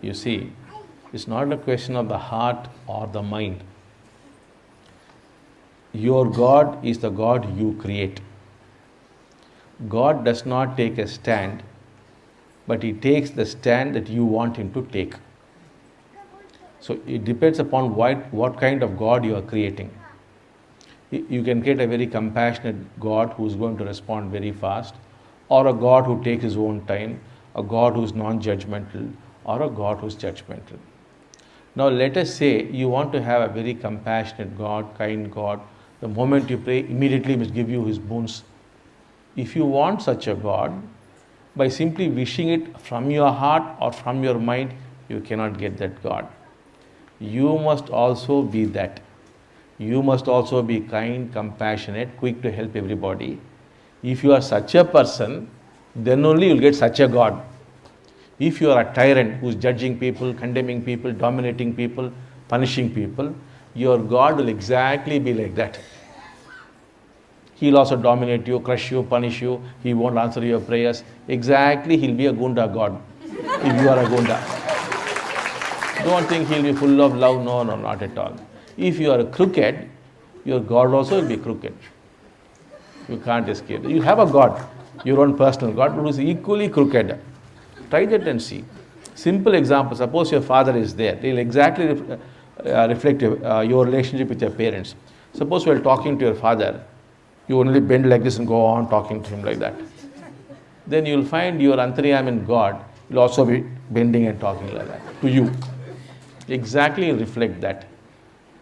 You see, it's not a question of the heart or the mind. Your God is the God you create. God does not take a stand, but He takes the stand that you want Him to take. So it depends upon what kind of God you are creating. You can create a very compassionate God who is going to respond very fast, or a God who takes His own time, a God who is non-judgmental, or a God who is judgmental. Now let us say you want to have a very compassionate God, kind God. The moment you pray, immediately He must give you His boons. If you want such a God, by simply wishing it from your heart or from your mind, you cannot get that God. You must also be that. You must also be kind, compassionate, quick to help everybody. If you are such a person, then only you will get such a God. If you are a tyrant who is judging people, condemning people, dominating people, punishing people, your God will exactly be like that. He will also dominate you, crush you, punish you. He won't answer your prayers. Exactly, He'll be a Gunda God if you are a Gunda. Don't think He'll be full of love. No, not at all. If you are crooked, your God also will be crooked. You can't escape. You have a God, your own personal God, who is equally crooked. Try that and see. Simple example, suppose your father is there. He will exactly reflect your relationship with your parents. Suppose while talking to your father, you only bend like this and go on talking to him like that. Then you will find your Antaryamin God will also be bending and talking like that to you. Exactly reflect that.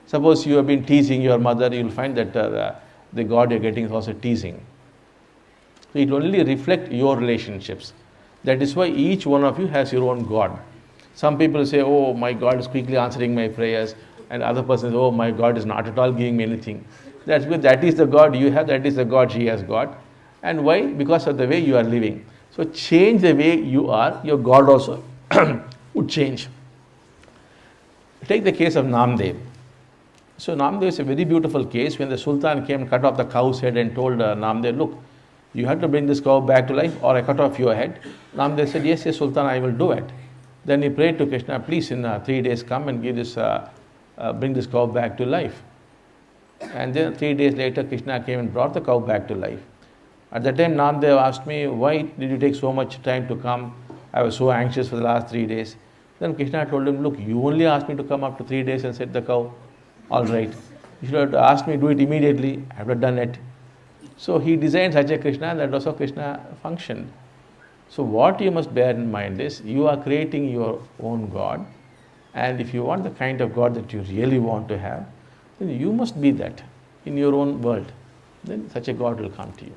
Suppose you have been teasing your mother, you will find that the God you are getting is also teasing. So it will only reflect your relationships. That is why each one of you has your own God. Some people say, oh, my God is quickly answering my prayers. And other person says, oh, my God is not at all giving me anything. That's good. That is the God you have. That is the God she has got. And why? Because of the way you are living. So change the way you are. Your God also would change. Take the case of Namdev. So Namdev is a very beautiful case. When the Sultan came and cut off the cow's head and told Namdev, look, you have to bring this cow back to life or I cut off your head. Namdev said, yes, Sultan, I will do it. Then he prayed to Krishna, please in 3 days come and give this, bring this cow back to life. And then 3 days later, Krishna came and brought the cow back to life. At that time, Namdev asked me, why did you take so much time to come? I was so anxious for the last 3 days. Then Krishna told him, look, you only asked me to come after 3 days and set the cow. All right. You should have asked me to do it immediately. I would have done it. So he designed such a Krishna, that was how Krishna functioned. So what you must bear in mind is, you are creating your own God. And if you want the kind of God that you really want to have, then you must be that in your own world. Then such a God will come to you.